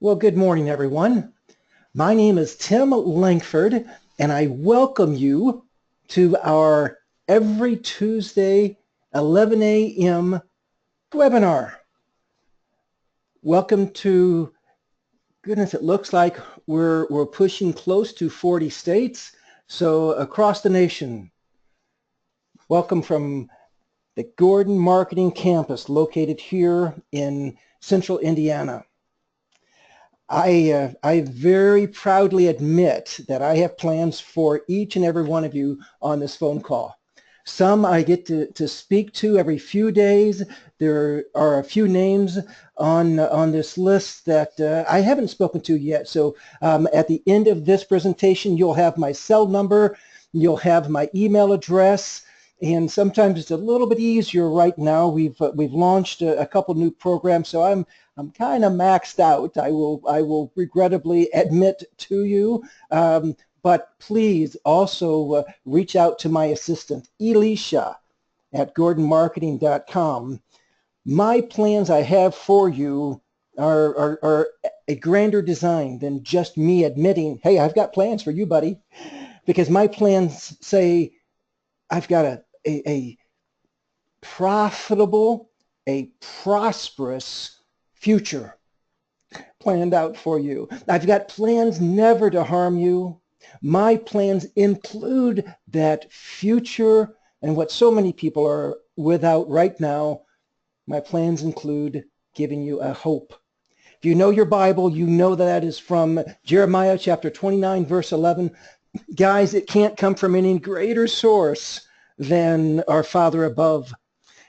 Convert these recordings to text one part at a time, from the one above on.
Well, good morning, everyone. My name is Tim Langford, and I welcome you to our every Tuesday, 11 a.m. webinar. Welcome to, goodness, it looks like we're pushing close to 40 states, so across the nation. Welcome from the Gordon Marketing Campus located here in central Indiana. I very proudly admit that I have plans for each and every one of you on this phone call. Some I get to speak to every few days. There are a few names on this list that I haven't spoken to yet. So at the end of this presentation, you'll have my cell number, you'll have my email address, and sometimes it's a little bit easier right now. We've launched a couple new programs, so I'm kind of maxed out. I will regrettably admit to you. But please also reach out to my assistant, Elisha, at gordonmarketing.com. My plans I have for you are a grander design than just me admitting, hey, I've got plans for you, buddy. Because my plans say I've got a profitable, a prosperous future planned out for you. I've got plans never to harm you. My plans include that future, and what so many people are without right now, my plans include giving you a hope. If you know your Bible, you know that is from Jeremiah chapter 29, verse 11. Guys, it can't come from any greater source than our Father above.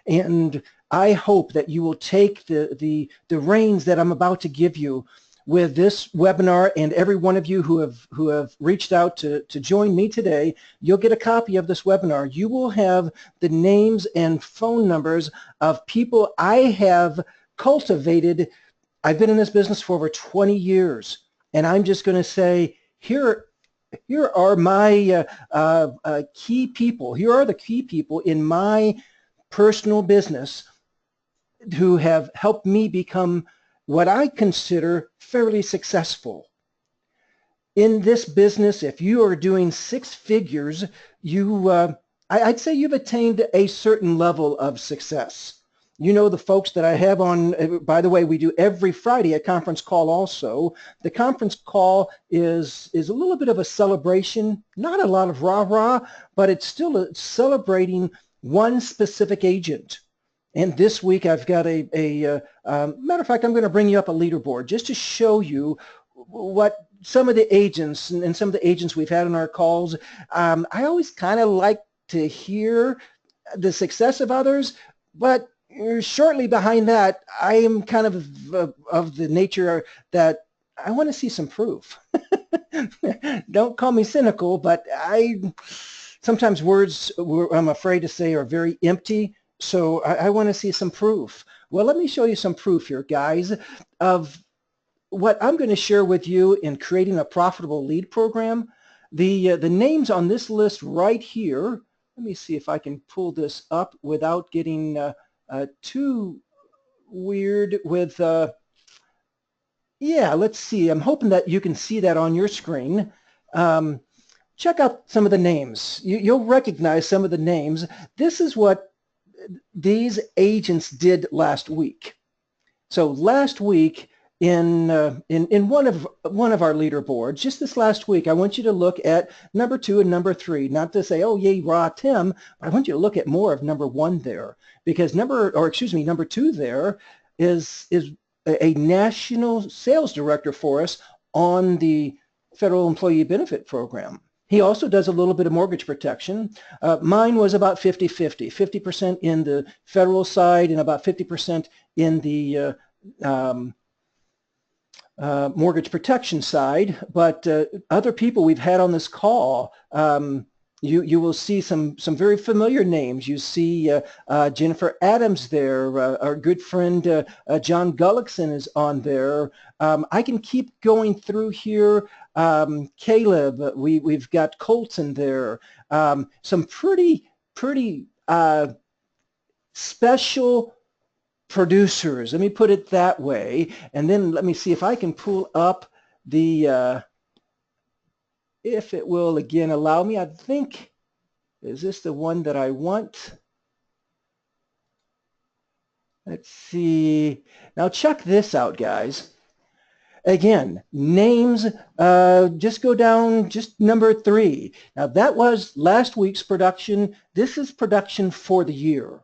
And I hope that you will take the reins that I'm about to give you with this webinar, and every one of you who have reached out to join me today. You'll get a copy of this webinar. You will have the names and phone numbers of people I have cultivated. I've been in this business for over 20 years, and I'm just going to say, here are my key people. Here are the key people in my personal business who have helped me become what I consider fairly successful. In this business, if you are doing six figures, I'd say you've attained a certain level of success. You know the folks that I have on, by the way, we do every Friday a conference call also. The conference call is a little bit of a celebration, not a lot of rah-rah, but it's still celebrating one specific agent. And this week I've got matter of fact, I'm going to bring you up a leaderboard just to show you what some of the agents and some of the agents we've had on our calls. I always kind of like to hear the success of others, but shortly behind that, I am kind of the nature that I want to see some proof. Don't call me cynical, but sometimes words I'm afraid to say are very empty. So I want to see some proof. Well, let me show you some proof here, guys, of what I'm going to share with you in creating a profitable lead program. The names on this list right here, let me see if I can pull this up without getting too weird with, yeah, let's see. I'm hoping that you can see that on your screen. Check out some of the names. You'll recognize some of the names. This is what these agents did last week. So last week in one of our leaderboards, just this last week, I want you to look at number 2 and number 3. Not to say, oh yay, rah, Tim, but I want you to look at more of number 1 there, because number 2 there is a national sales director for us on the Federal Employee Benefit Program. He also does a little bit of mortgage protection. Mine was about 50-50, 50% in the federal side and about 50% in the mortgage protection side. But other people we've had on this call, you will see some very familiar names. You see Jennifer Adams there. Our good friend John Gullickson is on there. I can keep going through here. Caleb, we've got Colton there. Some pretty special producers. Let me put it that way. And then let me see if I can pull up the, if it will again allow me. I think, is this the one that I want? Let's see. Now check this out, guys. Again, names, just go down, just number 3. Now that was last week's production. This is production for the year.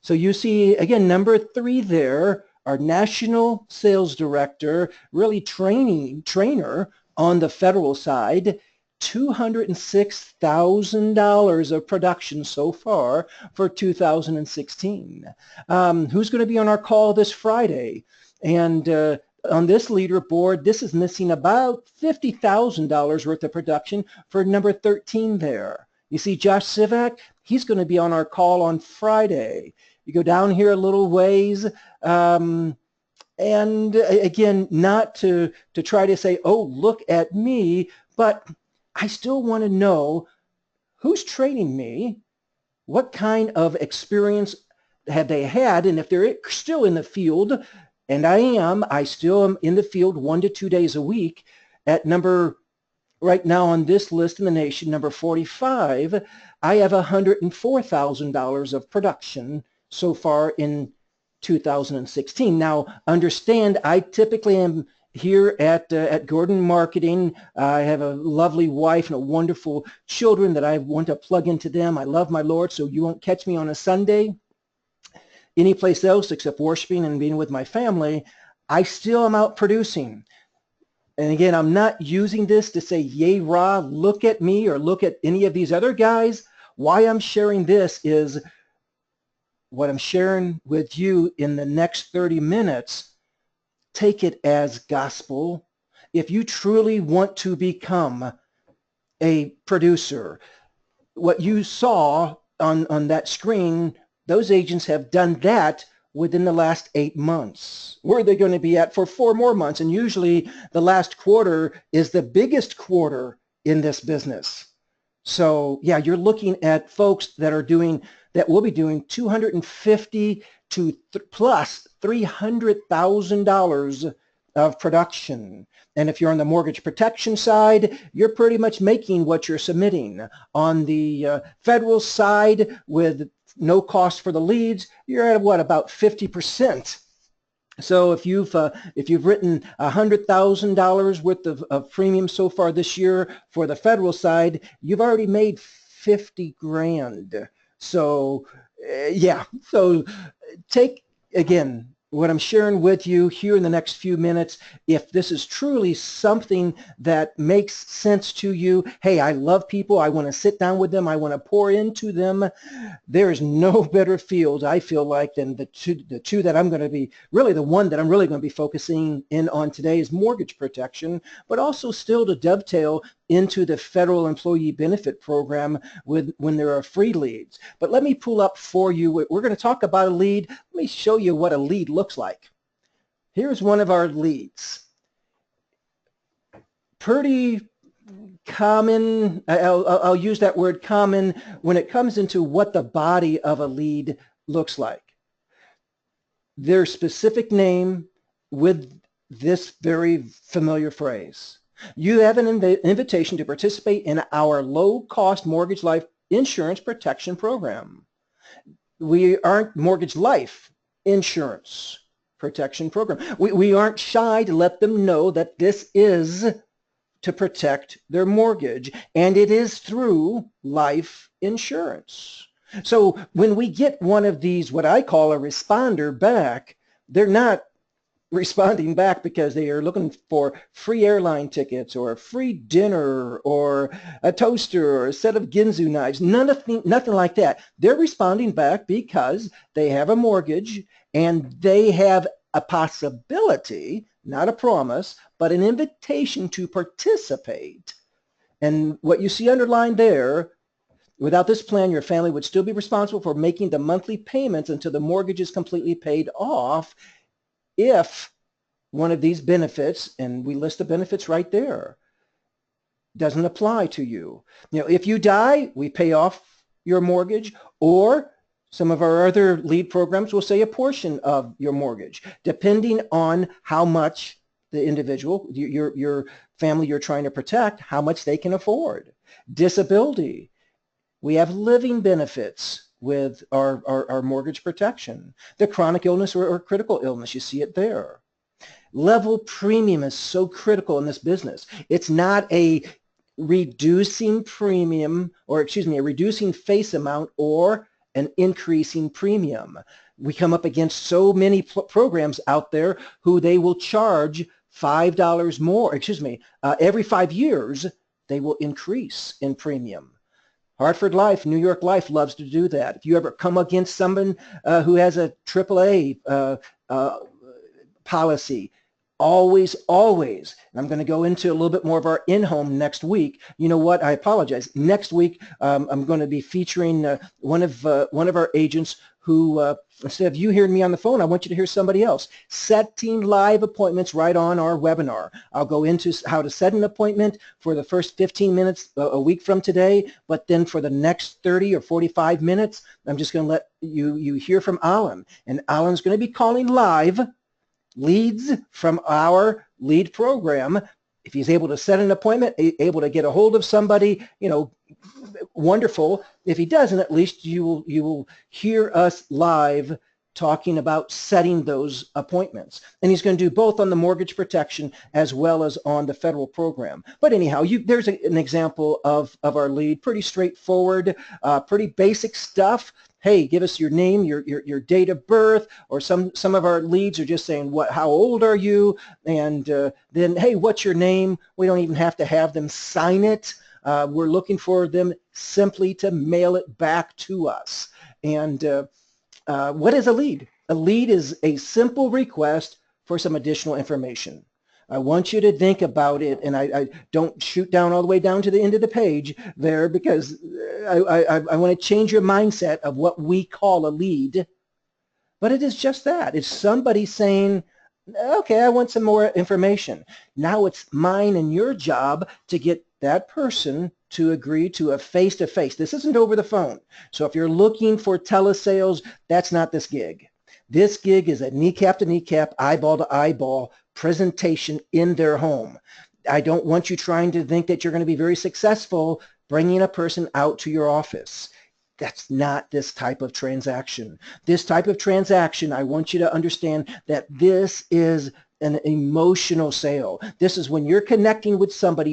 So you see, again, number 3 there, our national sales director, really trainer on the federal side, $206,000 of production so far for 2016. Who's going to be on our call this Friday? And on this leaderboard, this is missing about $50,000 worth of production for number 13 there. You see Josh Sivak, he's going to be on our call on Friday. You go down here a little ways, and again, not to try to say, oh, look at me, but I still want to know who's training me, what kind of experience have they had, and if they're still in the field, and I still am in the field 1 to 2 days a week at number, right now on this list in the nation, number 45, I have $104,000 of production so far in 2016. Now, understand, I typically am here at Gordon Marketing. I have a lovely wife and a wonderful children that I want to plug into them. I love my Lord, so you won't catch me on a Sunday anyplace else except worshiping and being with my family. I still am out producing. And again, I'm not using this to say, yay, rah, look at me or look at any of these other guys. Why I'm sharing this is what I'm sharing with you in the next 30 minutes. Take it as gospel. If you truly want to become a producer, what you saw on that screen, those agents have done that within the last 8 months. Where are they going to be at for 4 more months? And usually the last quarter is the biggest quarter in this business. So yeah, you're looking at folks that will be doing $250 to plus $300,000 of production. And if you're on the mortgage protection side, you're pretty much making what you're submitting. On the federal side, with no cost for the leads, you're at what, about 50%. So if you've written $100,000 worth of premium so far this year for the federal side, you've already made 50 grand. So yeah, so take, again, what I'm sharing with you here in the next few minutes, if this is truly something that makes sense to you, hey, I love people, I want to sit down with them, I want to pour into them, there is no better field, I feel like, than the two that I'm going to be, really the one that I'm really going to be focusing in on today is mortgage protection, but also still to dovetail into the federal employee benefit program when there are free leads. But let me pull up for you, we're going to talk about a lead. Let me show you what a lead looks like. Here's one of our leads. Pretty common, I'll use that word common when it comes into what the body of a lead looks like. Their specific name with this very familiar phrase. You have an invitation to participate in our low-cost mortgage life insurance protection program. We aren't mortgage life insurance protection program. We aren't shy to let them know that this is to protect their mortgage, and it is through life insurance. So when we get one of these, what I call a responder back, they're not responding back because they are looking for free airline tickets or a free dinner or a toaster or a set of Ginsu knives, nothing like that. They're responding back because they have a mortgage and they have a possibility, not a promise, but an invitation to participate. And what you see underlined there, without this plan, your family would still be responsible for making the monthly payments until the mortgage is completely paid off. If one of these benefits, and we list the benefits right there, doesn't apply to you. You know, if you die, we pay off your mortgage, or Some of our other lead programs will say a portion of your mortgage, depending on how much the individual, your family you're trying to protect, how much they can afford. Disability. We have living benefits with our mortgage protection. The chronic illness or critical illness, you see it there. Level premium is so critical in this business. It's not a reducing premium, or excuse me, a reducing face amount or an increasing premium. We come up against so many programs out there who they will charge $5 more, every 5 years, they will increase in premium. Hartford Life, New York Life loves to do that. If you ever come against someone who has a AAA policy, always, and I'm going to go into a little bit more of our in-home next week. You know what? I apologize. Next week, I'm going to be featuring one of our agents who, instead of you hearing me on the phone, I want you to hear somebody else. Setting live appointments right on our webinar. I'll go into how to set an appointment for the first 15 minutes a week from today, but then for the next 30 or 45 minutes, I'm just going to let you hear from Alan. And Alan's going to be calling live leads from our lead program. If he's able to set an appointment, able to get a hold of somebody, wonderful. If he doesn't, at least you will hear us live talking about setting those appointments. And he's going to do both on the mortgage protection as well as on the federal program. But anyhow, there's an example of our lead. Pretty straightforward, pretty basic stuff. Hey, give us your name, your date of birth, or some of our leads are just saying, how old are you? And then, hey, what's your name? We don't even have to have them sign it. We're looking for them simply to mail it back to us. And what is a lead? A lead is a simple request for some additional information. I want you to think about it, and I don't shoot down all the way down to the end of the page there, because I want to change your mindset of what we call a lead. But it is just that. It's somebody saying, okay, I want some more information. Now it's mine and your job to get that person to agree to a face-to-face. This isn't over the phone. So if you're looking for telesales, that's not this gig. This gig is a kneecap to kneecap, eyeball to eyeball presentation in their home. I don't want you trying to think that you're going to be very successful bringing a person out to your office. That's not this type of transaction. This type of transaction, I want you to understand that this is an emotional sale. This is when you're connecting with somebody,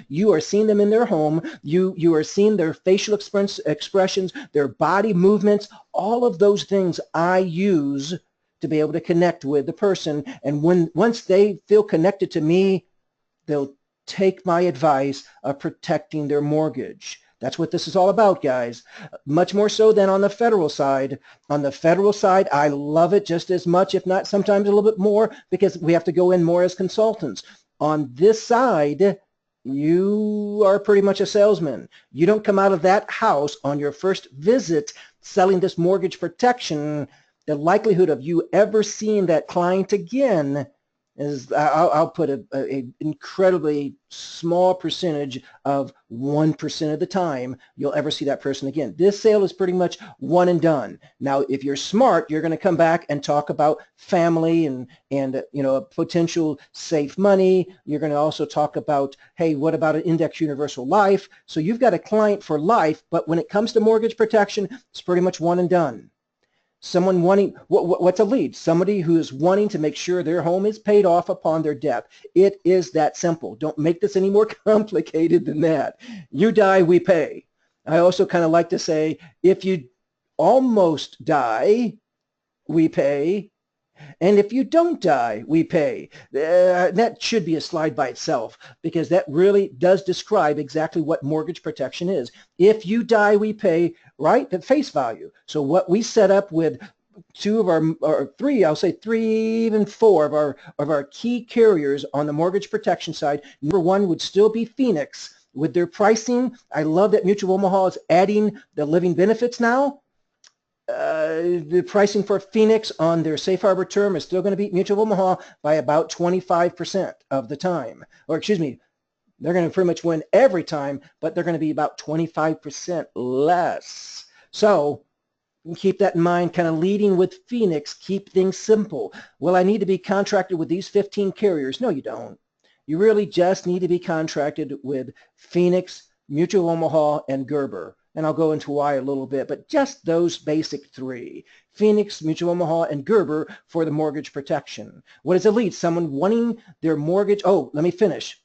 you are seeing them in their home, you are seeing their facial expressions, their body movements, all of those things I use to be able to connect with the person. And once they feel connected to me, they'll take my advice of protecting their mortgage. That's what this is all about, guys. Much more so than on the federal side. On the federal side, I love it just as much, if not sometimes a little bit more, because we have to go in more as consultants. On this side, you are pretty much a salesman. You don't come out of that house on your first visit selling this mortgage protection. The likelihood of you ever seeing that client again is, I'll put an incredibly small percentage of 1% of the time you'll ever see that person again. This sale is pretty much one and done. Now, if you're smart, you're going to come back and talk about family and a potential safe money. You're going to also talk about, hey, what about an index universal life? So you've got a client for life, but when it comes to mortgage protection, it's pretty much one and done. Someone wanting, what's a lead? Somebody who is wanting to make sure their home is paid off upon their death. It is that simple. Don't make this any more complicated than that. You die, we pay. I also kind of like to say, if you almost die, we pay. And if you don't die, we pay. That should be a slide by itself, because that really does describe exactly what mortgage protection is. If you die, we pay, right? At face value. So what we set up with I'll say three, even four of our key carriers on the mortgage protection side. Number one would still be Phoenix with their pricing. I love that Mutual Omaha is adding the living benefits now. The pricing for Phoenix on their safe harbor term is still going to beat Mutual Omaha by about 25% of the time. Or excuse me, they're going to pretty much win every time, but they're going to be about 25% less. So Keep that in mind, kind of leading with Phoenix. Keep things simple. Well, I need to be contracted with these 15 carriers. No, you don't. You really just need to be contracted with Phoenix, Mutual of Omaha, and Gerber. And I'll go into why a little bit, but just those basic three. Phoenix, Mutual of Omaha, and Gerber for the mortgage protection. What is a lead? Someone wanting their mortgage. Oh, let me finish.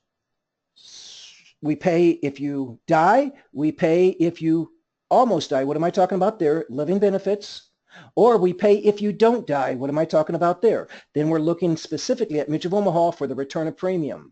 We pay if you die. We pay if you almost die. What am I talking about there? Living benefits. Or we pay if you don't die. What am I talking about there? Then we're looking specifically at Mutual of Omaha for the return of premium.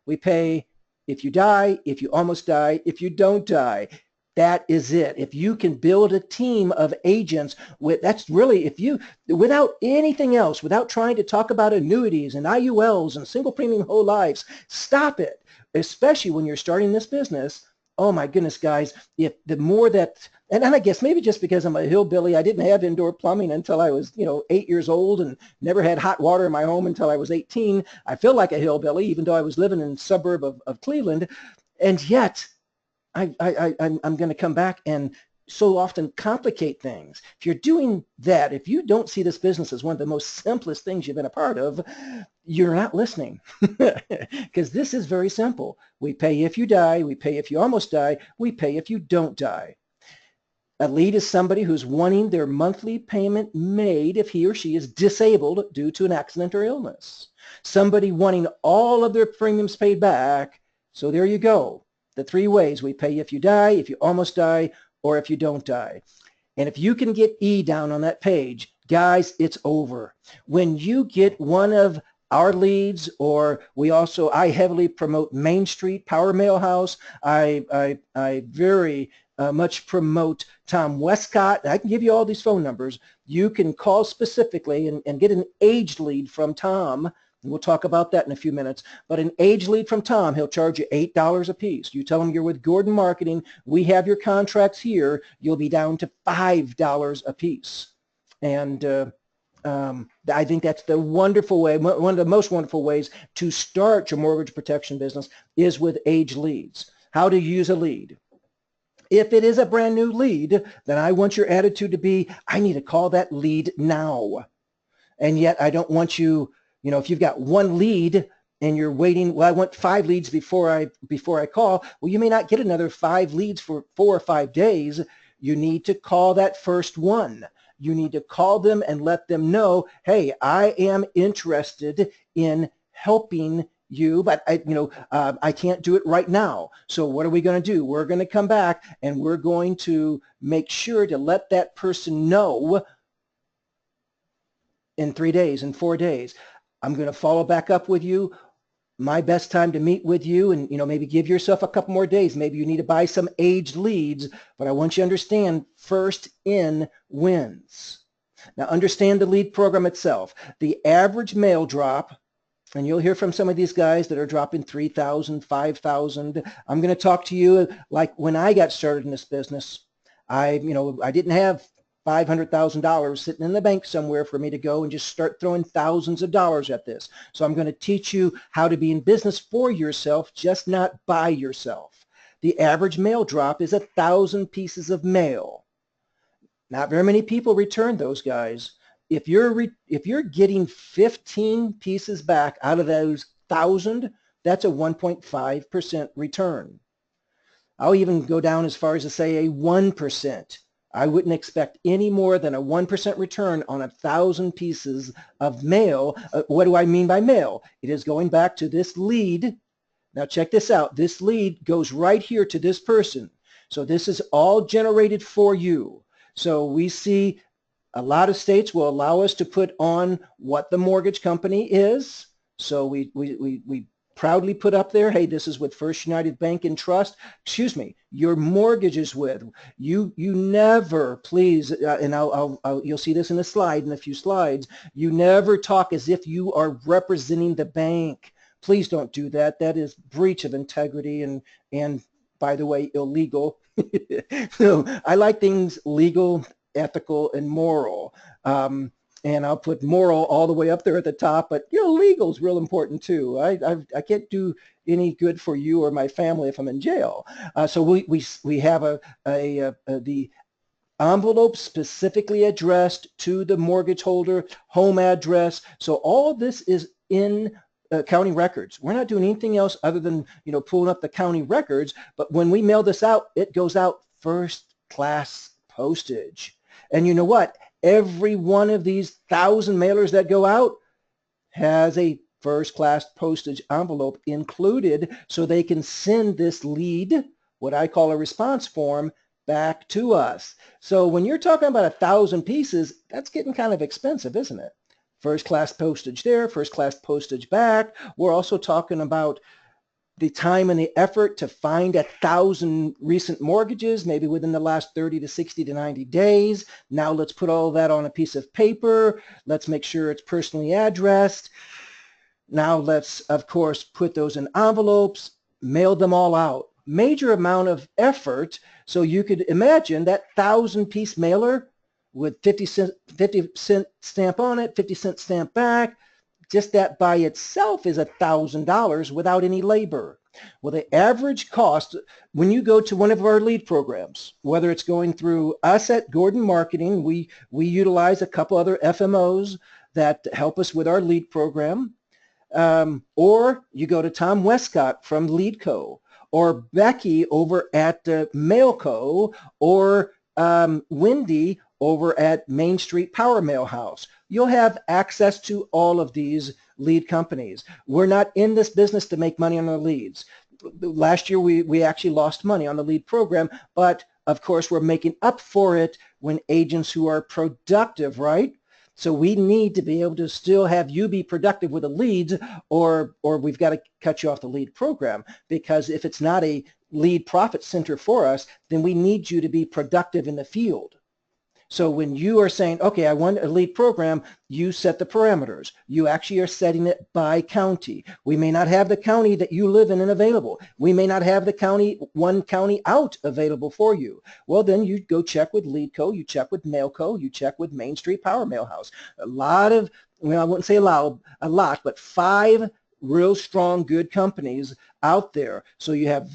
We pay if you die, if you almost die, if you don't die. That is it. If you can build a team of agents with, that's really, if you, without anything else, without trying to talk about annuities and IULs and single premium whole lives, stop it. Especially when you're starting this business. Oh my goodness, guys, if the more that, and I guess maybe just because I'm a hillbilly, I didn't have indoor plumbing until I was, 8 years old and never had hot water in my home until I was 18. I feel like a hillbilly, even though I was living in a suburb of Cleveland. And yet I'm going to come back and so often complicate things. If you're doing that, if you don't see this business as one of the most simplest things you've been a part of, you're not listening. Because this is very simple. We pay if you die. We pay if you almost die. We pay if you don't die. A lead is somebody who's wanting their monthly payment made if he or she is disabled due to an accident or illness. Somebody wanting all of their premiums paid back. So there you go. The three ways: we pay if you die, if you almost die, or if you don't die. And if you can get E down on that page, guys, it's over. When you get one of our leads, or I heavily promote Main Street Power Mail House. I very much promote Tom Westcott. I can give you all these phone numbers. You can call specifically and get an aged lead from Tom. And we'll talk about that in a few minutes. But an age lead from Tom, he'll charge you $8 a piece. You tell him you're with Gordon Marketing. We have your contracts here. You'll be down to $5 a piece. And I think that's the wonderful way, one of the most wonderful ways to start your mortgage protection business is with age leads. How to use a lead. If it is a brand new lead, then I want your attitude to be, I need to call that lead now. And yet I don't want you, if you've got one lead and you're waiting, well, I want 5 leads before I call. Well, you may not get another 5 leads for 4 or 5 days. You need to call that first one. You need to call them and let them know, hey, I am interested in helping you, but I can't do it right now. So what are we going to do? We're going to come back and we're going to make sure to let that person know in 3 days, in 4 days. I'm going to follow back up with you. My best time to meet with you, and maybe give yourself a couple more days. Maybe you need to buy some aged leads, but I want you to understand first in wins. Now understand the lead program itself. The average mail drop, and you'll hear from some of these guys that are dropping 3,000, 5,000. I'm going to talk to you like when I got started in this business. I didn't have $500,000 sitting in the bank somewhere for me to go and just start throwing thousands of dollars at this. So I'm going to teach you how to be in business for yourself, just not by yourself. The average mail drop is 1,000 pieces of mail. Not very many people return those, guys. If you're getting 15 pieces back out of those 1,000, that's a 1.5% return. I'll even go down as far as to say a 1%. I wouldn't expect any more than a 1% return on 1,000 pieces of mail. What do I mean by mail? It is going back to this lead. Now check this out. This lead goes right here to this person. So this is all generated for you. So we see a lot of states will allow us to put on what the mortgage company is. So we proudly put up there, hey, this is with First United Bank and Trust. Excuse me, your mortgage is with. You never, please, and you'll see this in a slide, in a few slides, you never talk as if you are representing the bank. Please don't do that. That is breach of integrity and by the way, illegal. So I like things legal, ethical, and moral. And I'll put moral all the way up there at the top, but legal is real important too. I can't do any good for you or my family if I'm in jail. So we have the envelopes specifically addressed to the mortgage holder, home address. So all this is in county records. We're not doing anything else other than, pulling up the county records. But when we mail this out, it goes out first class postage. And you know what? Every one of these 1,000 mailers that go out has a first class postage envelope included, so they can send this lead, what I call a response form, back to us. So when you're talking about 1,000 pieces, that's getting kind of expensive, isn't it? First class postage there, first class postage back. We're also talking about the time and the effort to find 1,000 recent mortgages, maybe within the last 30 to 60 to 90 days. Now let's put all that on a piece of paper. Let's make sure it's personally addressed. Now let's, of course, put those in envelopes, mail them all out. Major amount of effort. So you could imagine that 1,000-piece mailer with 50 cent stamp on it, 50-cent stamp back. Just that by itself is $1,000 without any labor. Well, the average cost, when you go to one of our lead programs, whether it's going through us at Gordon Marketing, we utilize a couple other FMOs that help us with our lead program, or you go to Tom Westcott from LeadCo, or Becky over at MailCo, or Wendy over at Main Street Power Mail House. You'll have access to all of these lead companies. We're not in this business to make money on our leads. Last year, we actually lost money on the lead program, but of course, we're making up for it when agents who are productive, right? So we need to be able to still have you be productive with the leads, or we've got to cut you off the lead program, because if it's not a lead profit center for us, then we need you to be productive in the field. So when you are saying, okay, I want a lead program, you set the parameters. You actually are setting it by county. We may not have the county that you live in and available. We may not have the county, one county out available for you. Well, then you go check with LeadCo, you check with MailCo, you check with Main Street Power Mail House. A lot of, well, I wouldn't say a lot, but 5 real strong, good companies out there. So you have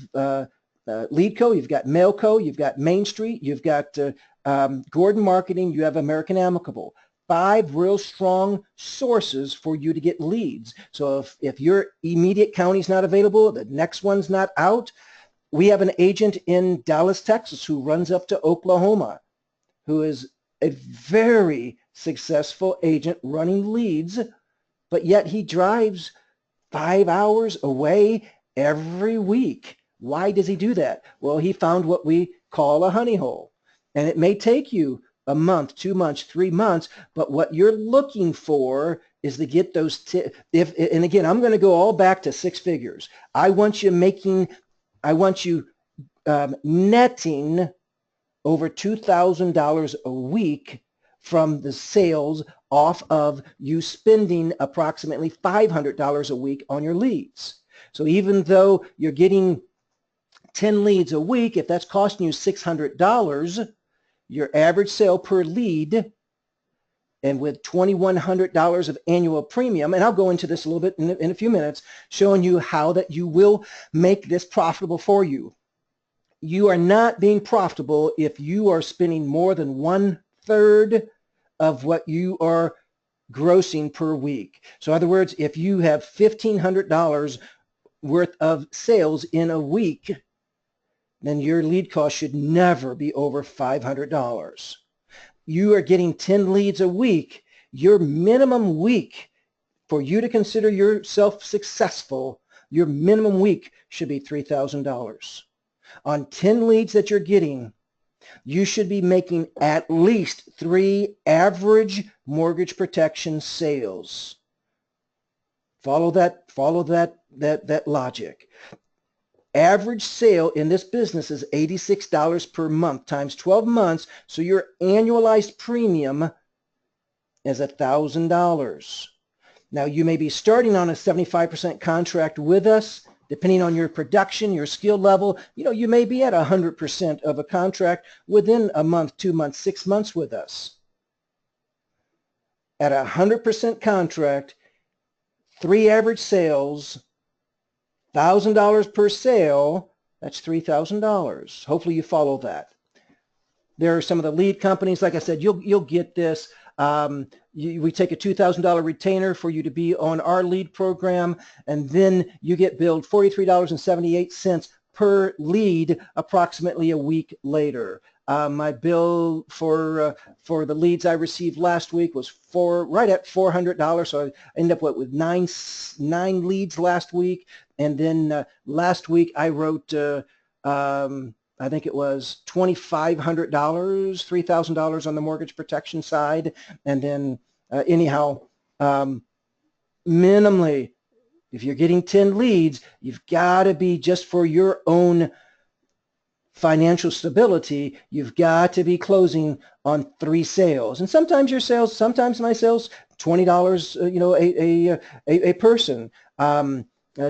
LeadCo, you've got MailCo, you've got Main Street, you've got Gordon Marketing, you have American Amicable. 5 real strong sources for you to get leads. So if your immediate county's not available, the next one's not out, we have an agent in Dallas, Texas, who runs up to Oklahoma, who is a very successful agent running leads, but yet he drives 5 hours away every week. Why does he do that? Well, he found what we call a honey hole. And it may take you a month, 2 months, 3 months, but what you're looking for is to get those, and again, I'm going to go all back to 6 figures. I want you netting over $2,000 a week from the sales off of you spending approximately $500 a week on your leads. So even though you're getting 10 leads a week, if that's costing you $600, your average sale per lead, and with $2,100 of annual premium, and I'll go into this a little bit in a few minutes, showing you how that you will make this profitable for you. You are not being profitable if you are spending more than 1/3 of what you are grossing per week. So in other words, if you have $1,500 worth of sales in a week, then your lead cost should never be over $500. You are getting 10 leads a week. Your minimum week for you to consider yourself successful, your minimum week should be $3,000. On 10 leads that you're getting, you should be making at least 3 average mortgage protection sales. Follow that logic. Average sale in this business is $86 per month times 12 months, so your annualized premium is $1,000. Now, you may be starting on a 75% contract with us. Depending on your production, your skill level, you may be at 100% of a contract within a month, 2 months, 6 months with us. At 100% contract, 3 average sales, $1,000 per sale, that's $3,000. Hopefully you follow that. There are some of the lead companies. Like I said, you'll get this. We take a $2,000 retainer for you to be on our lead program, and then you get billed $43.78 per lead approximately a week later. My bill for the leads I received last week was right at $400. So I ended up with nine leads last week, and then last week I wrote I think it was $2,500, $3,000 on the mortgage protection side, and then anyhow, minimally, if you're getting 10 leads, you've got to be, just for your own financial stability, you've got to be closing on 3 sales. And sometimes sometimes my sales, $20, a person.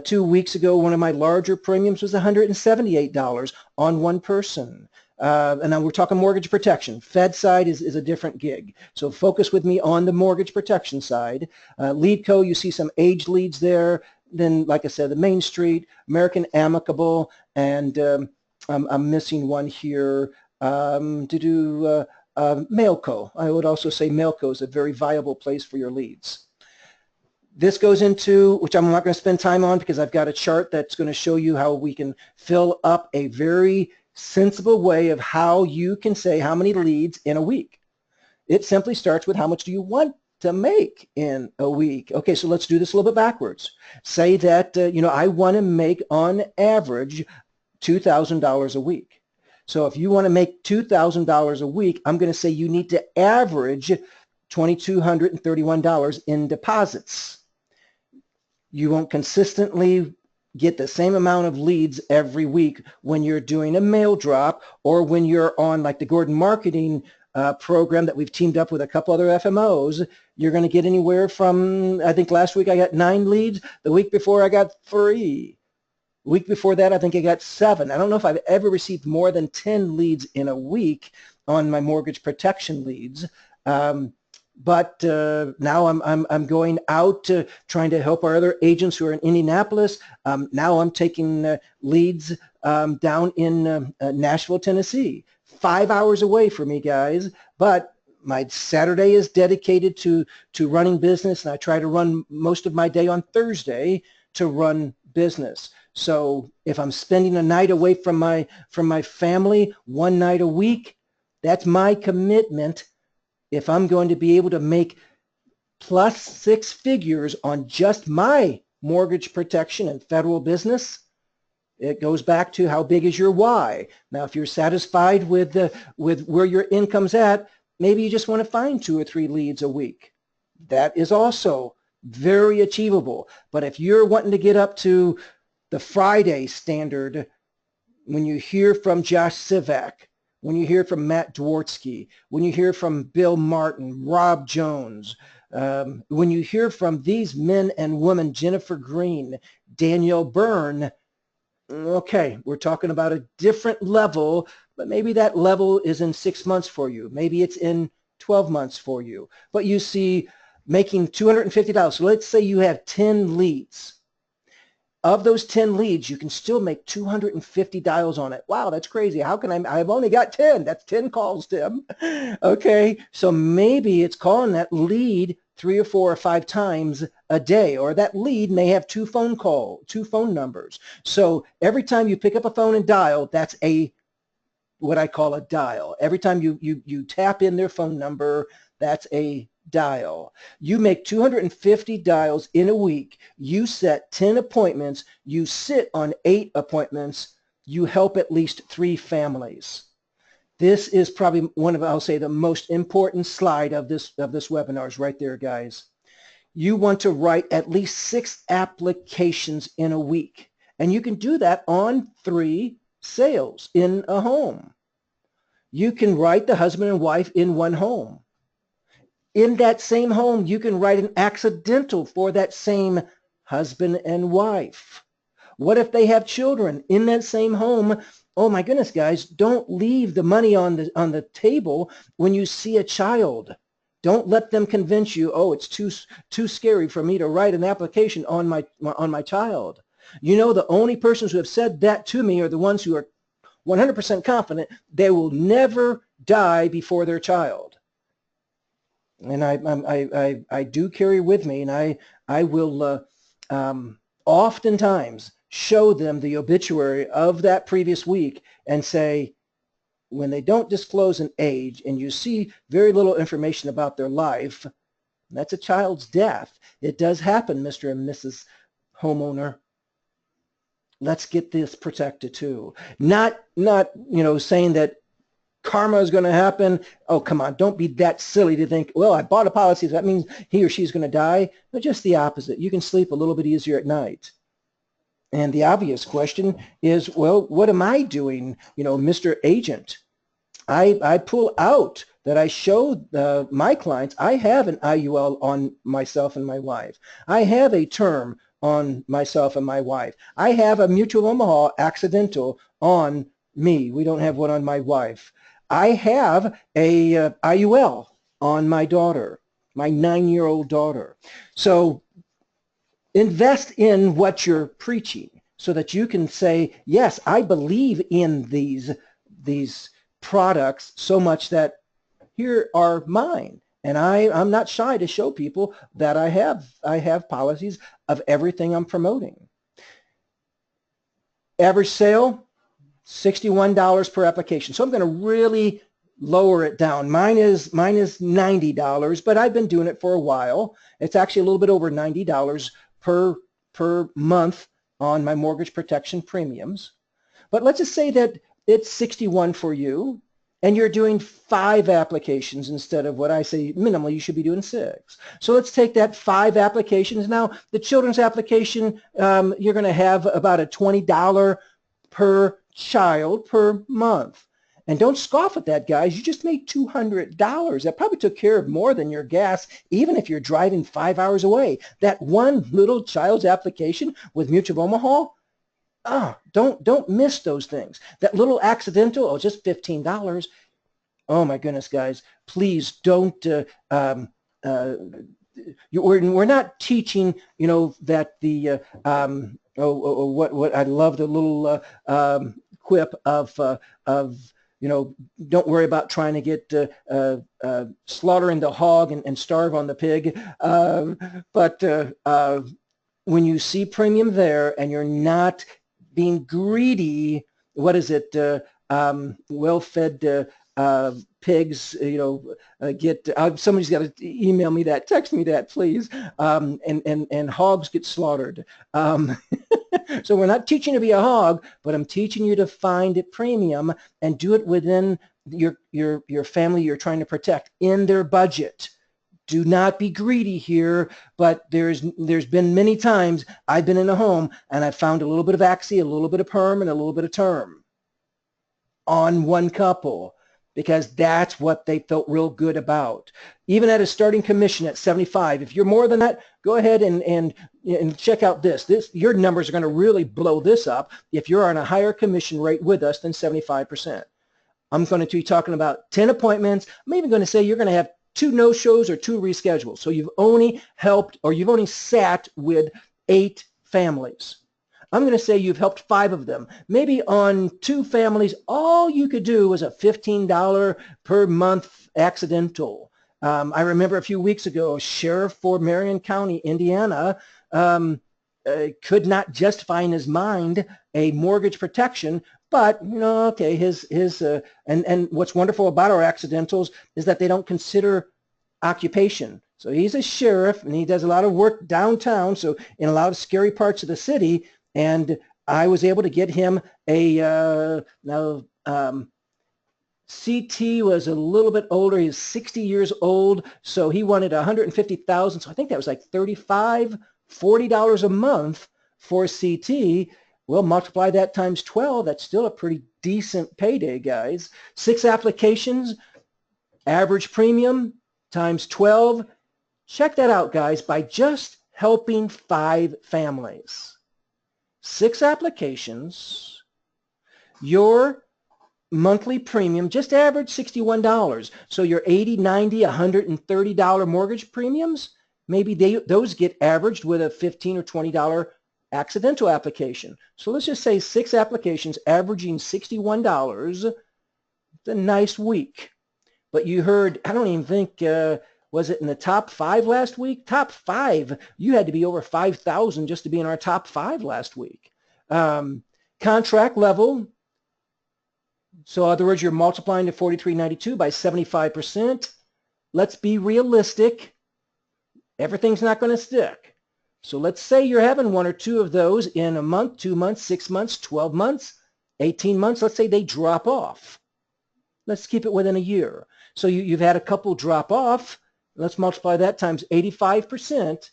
2 weeks ago, one of my larger premiums was $178 on one person. And now we're talking mortgage protection. Fed side is a different gig. So focus with me on the mortgage protection side. LeadCo, you see some age leads there. Then, like I said, the Main Street, American Amicable, and I'm missing one here. Mailco. I would also say Mailco is a very viable place for your leads. This goes into, which I'm not going to spend time on because I've got a chart that's going to show you how we can fill up a very sensible way of how you can say how many leads in a week. It simply starts with how much do you want to make in a week. Okay, so let's do this a little bit backwards. Say that, I want to make on average $2,000 a week. So if you want to make $2,000 a week, I'm going to say you need to average $2,231 in deposits. You won't consistently get the same amount of leads every week when you're doing a mail drop, or when you're on like the Gordon Marketing program that we've teamed up with a couple other FMOs. You're going to get anywhere from, I think last week I got 9 leads. The week before I got 3. The week before that I think I got 7. I don't know if I've ever received more than 10 leads in a week on my mortgage protection leads. But now I'm going out trying to help our other agents who are in Indianapolis. Now I'm taking leads down in Nashville, Tennessee. 5 hours away from me, guys. But my Saturday is dedicated to running business, and I try to run most of my day on Thursday to run business. So if I'm spending a night away from my family, 1 night a week, that's my commitment. If I'm going to be able to make plus 6 figures on just my mortgage protection and federal business, it goes back to how big is your why. Now, if you're satisfied with where your income's at, maybe you just want to find 2 or 3 leads a week. That is also very achievable. But if you're wanting to get up to the Friday standard, when you hear from Josh Sivak, when you hear from Matt Dwortsky, when you hear from Bill Martin, Rob Jones, when you hear from these men and women, Jennifer Green, Danielle Byrne, okay, we're talking about a different level, but maybe that level is in 6 months for you. Maybe it's in 12 months for you. But you see, making $250. So let's say you have 10 leads. Of those 10 leads, you can still make 250 dials on it. Wow, that's crazy. How can I've only got 10. That's 10 calls, Tim. Okay, so maybe it's calling that lead 3 or 4 or 5 times a day, or that lead may have 2 phone numbers. So every time you pick up a phone and dial, that's what I call a dial. Every time you tap in their phone number, that's a dial. You make 250 dials in a week. You set 10 appointments. You sit on 8 appointments. You help at least 3 families. This is probably one of, I'll say, the most important slide of this webinar is right there, guys. You want to write at least 6 applications in a week. And you can do that on 3 sales in a home. You can write the husband and wife in one home. In that same home, you can write an accidental for that same husband and wife. What if they have children in that same home? Oh my goodness, guys, don't leave the money on the table when you see a child. Don't let them convince you, oh, it's too scary for me to write an application on my child. You know, the only persons who have said that to me are the ones who are 100% confident they will never die before their child. And I do carry with me, and I will oftentimes show them the obituary of that previous week and say, when they don't disclose an age and you see very little information about their life, that's a child's death. It does happen, Mr. and Mrs. Homeowner. Let's get this protected too. Not saying that karma is going to happen. Oh, come on. Don't be that silly to think, well, I bought a policy, so that means he or she's going to die. No, just the opposite. You can sleep a little bit easier at night. And the obvious question is, well, what am I doing, Mr. Agent? I pull out that I show my clients I have an IUL on myself and my wife. I have a term on myself and my wife. I have a Mutual Omaha accidental on me. We don't have one on my wife. I have a IUL on my daughter, my 9-year-old daughter. So invest in what you're preaching so that you can say, yes, I believe in these products so much that here are mine. And I'm not shy to show people that I have policies of everything I'm promoting. Average sale, $61 per application. So I'm going to really lower it down. Mine is $90, but I've been doing it for a while. It's actually a little bit over $90 per month on my mortgage protection premiums. But let's just say that it's $61 for you, and you're doing 5 applications instead of what I say minimally you should be doing 6. So let's take that 5 applications. Now, the children's application, you're going to have about a $20 per child per month. And don't scoff at that, guys. You just made $200. That probably took care of more than your gas, even if you're driving 5 hours away. That one little child's application with Mutual Omaha, don't miss those things. That little accidental, just $15. Oh my goodness, guys! Please don't. We're not teaching, that the what I love the little quip of don't worry about trying to get slaughtering the hog and starve on the pig, but when you see premium there and you're not being greedy, what is it? Well-fed pigs, get. Somebody's got to email me that, text me that, please. And hogs get slaughtered. So we're not teaching you to be a hog, but I'm teaching you to find a premium and do it within your family you're trying to protect in their budget. Do not be greedy here, but there's been many times I've been in a home and I found a little bit of Axie, a little bit of perm, and a little bit of term on one couple because that's what they felt real good about. Even at a starting commission at 75, if you're more than that, go ahead and check out this. Your numbers are going to really blow this up if you're on a higher commission rate with us than 75%. I'm going to be talking about 10 appointments. I'm even going to say you're going to have 2 no-shows or 2 reschedules. So you've only sat with 8 families. I'm going to say you've helped 5 of them. Maybe on 2 families, all you could do was a $15 per month accidental. I remember a few weeks ago, a sheriff for Marion County, Indiana, could not justify in his mind a mortgage protection, but okay, and what's wonderful about our accidentals is that they don't consider occupation. So he's a sheriff and he does a lot of work downtown, so in a lot of scary parts of the city, and I was able to get him CT was a little bit older. He's 60 years old, so he wanted $150,000. So I think that was like $35, $40 a month for CT. Well, multiply that times 12. That's still a pretty decent payday, guys. 6 applications, average premium times 12. Check that out, guys, by just helping 5 families. 6 applications, your monthly premium just average $61. So your $80, $90, $130 mortgage premiums, maybe those get averaged with a $15 or $20 accidental application. So let's just say 6 applications averaging $61. It's a nice week. but you heard, I don't even think, was it in the top 5 last week? Top 5. You had to be over 5,000 just to be in our top 5 last week. Contract level. So in other words, you're multiplying the 4392 by 75%. Let's be realistic. Everything's not going to stick. So let's say you're having 1 or 2 of those in a month, 2 months, 6 months, 12 months, 18 months. Let's say they drop off. Let's keep it within a year. So you've had a couple drop off. Let's multiply that times 85%.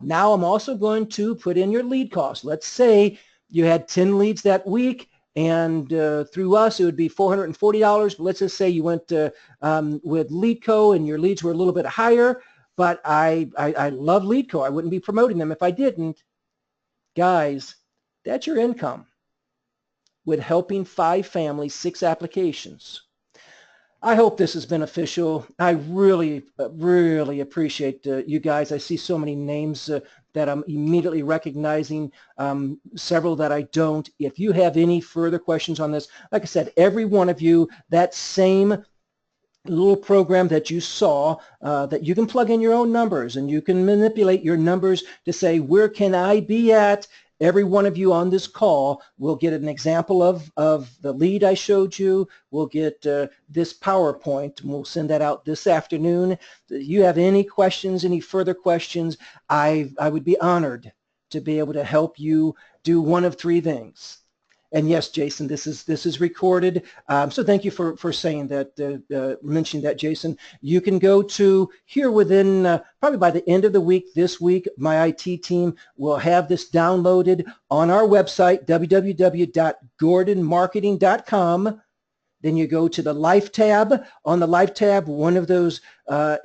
Now I'm also going to put in your lead cost. Let's say you had 10 leads that week, and through us it would be $440. But let's just say you went with LeadCo and your leads were a little bit higher. But I love LeadCo. I wouldn't be promoting them if I didn't. Guys, that's your income with helping 5 families, 6 applications. I hope this is beneficial. I really, really appreciate you guys. I see so many names that I'm immediately recognizing, several that I don't. If you have any further questions on this, like I said, every one of you, that same little program that you saw, that you can plug in your own numbers and you can manipulate your numbers to say, where can I be at? Every one of you on this call will get an example of the lead I showed you. We'll get this PowerPoint, and we'll send that out this afternoon. If you have any questions, any further questions, I would be honored to be able to help you do one of 3 things. And yes, Jason, this is recorded. So thank you for saying that, mentioning that, Jason. You can go to here within probably by the end of the week, this week, my IT team will have this downloaded on our website, www.gordonmarketing.com. Then you go to the Life tab. On the Life tab, one of those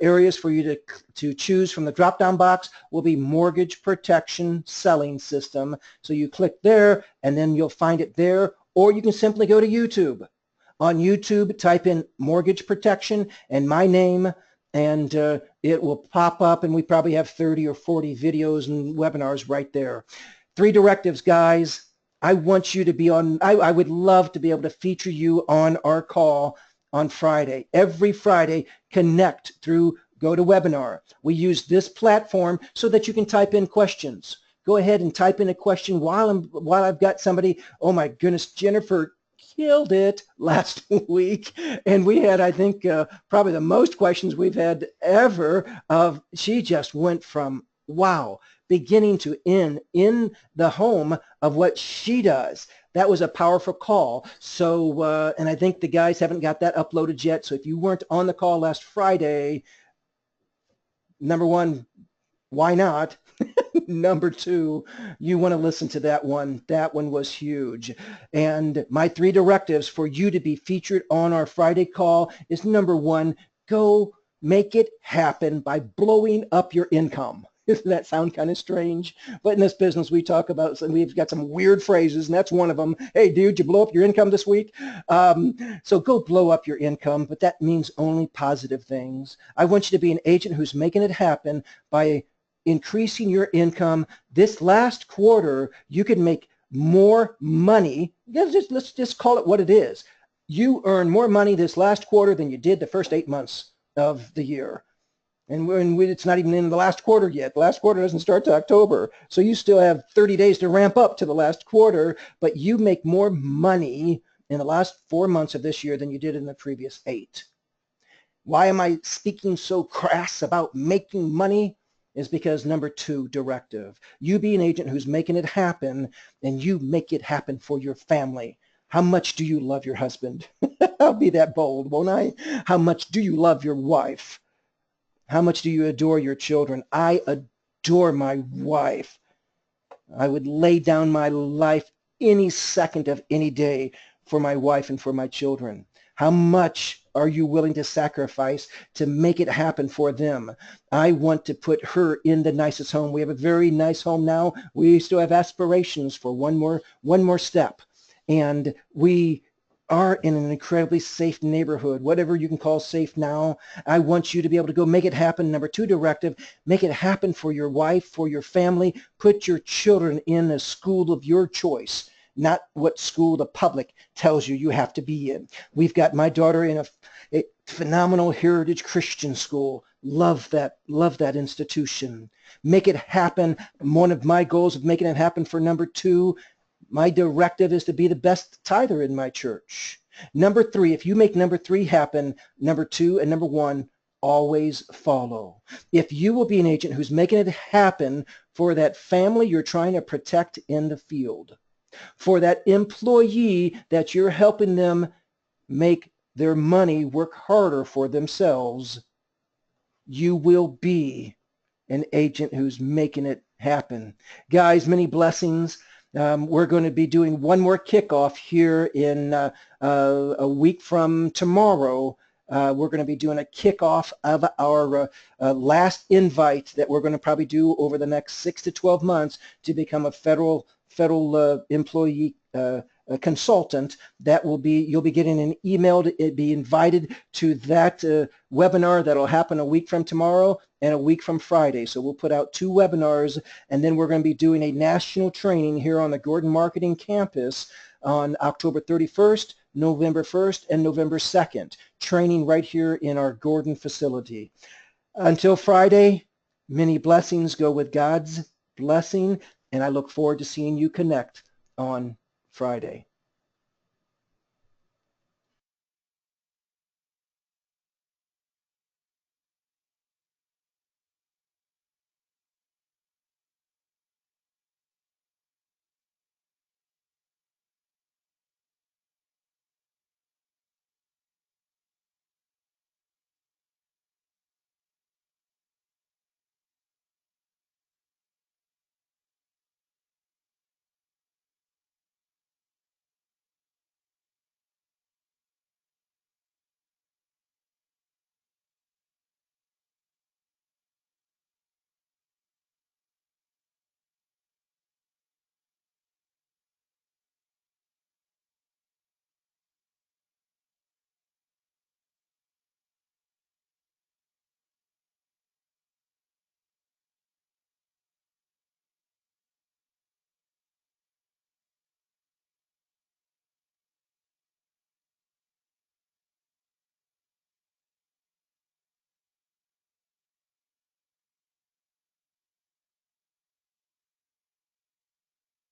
areas for you to choose from the drop-down box will be Mortgage Protection Selling System. So you click there, and then you'll find it there. Or you can simply go to YouTube. On YouTube, type in Mortgage Protection and my name, and it will pop up, and we probably have 30 or 40 videos and webinars right there. 3 directives, guys. I want you to be on, I would love to be able to feature you on our call on Friday. Every Friday, connect through GoToWebinar. We use this platform so that you can type in questions. Go ahead and type in a question while I've got somebody. Oh my goodness, Jennifer killed it last week, and we had, I think, probably the most questions we've had ever. She just went from, wow, beginning to end in the home of what she does. That was a powerful call. So, and I think the guys haven't got that uploaded yet. So if you weren't on the call last Friday, number 1, why not? Number 2, you want to listen to that one. That one was huge. And my 3 directives for you to be featured on our Friday call is, number 1, go make it happen by blowing up your income. Doesn't that sound kind of strange? But in this business, we talk about, so we've got some weird phrases, and that's one of them. Hey, dude, you blow up your income this week? So go blow up your income, but that means only positive things. I want you to be an agent who's making it happen by increasing your income. This last quarter, you can make more money. Let's just call it what it is. You earn more money this last quarter than you did the first 8 months of the year. And it's not even in the last quarter yet. The last quarter doesn't start to October. So you still have 30 days to ramp up to the last quarter, but you make more money in the last 4 months of this year than you did in the previous 8. Why am I speaking so crass about making money? Is because number 2 directive. You be an agent who's making it happen, and you make it happen for your family. How much do you love your husband? I'll be that bold, won't I? How much do you love your wife? How much do you adore your children? I adore my wife. I would lay down my life any second of any day for my wife and for my children. How much are you willing to sacrifice to make it happen for them? I want to put her in the nicest home. We have a very nice home now. We still have aspirations for one more step. And we are in an incredibly safe neighborhood, whatever you can call safe now. I want you to be able to go make it happen. Number 2 directive, make it happen for your wife, for your family. Put your children in a school of your choice. not what school the public tells you you have to be in. We've got my daughter in a phenomenal Heritage Christian school. Love that institution. Make it happen. One of my goals of making it happen for number 2, my directive is to be the best tither in my church. Number 3, if you make number 3 happen, number 2 and number 1 always follow. If you will be an agent who's making it happen for that family you're trying to protect in the field, for that employee that you're helping them make their money work harder for themselves, you will be an agent who's making it happen. Guys, many blessings. We're going to be doing one more kickoff here in a week from tomorrow. We're going to be doing a kickoff of our last invite that we're going to probably do over the next 6 to 12 months to become a federal employee a consultant. That will be, you'll be getting an email to be invited to that webinar that'll happen a week from tomorrow and a week from Friday. So we'll put out 2 webinars, and then we're going to be doing a national training here on the Gordon Marketing Campus on October 31st, November 1st, and November 2nd. Training right here in our Gordon facility. Until Friday, many blessings. Go with God's blessing, and I look forward to seeing you connect on Friday.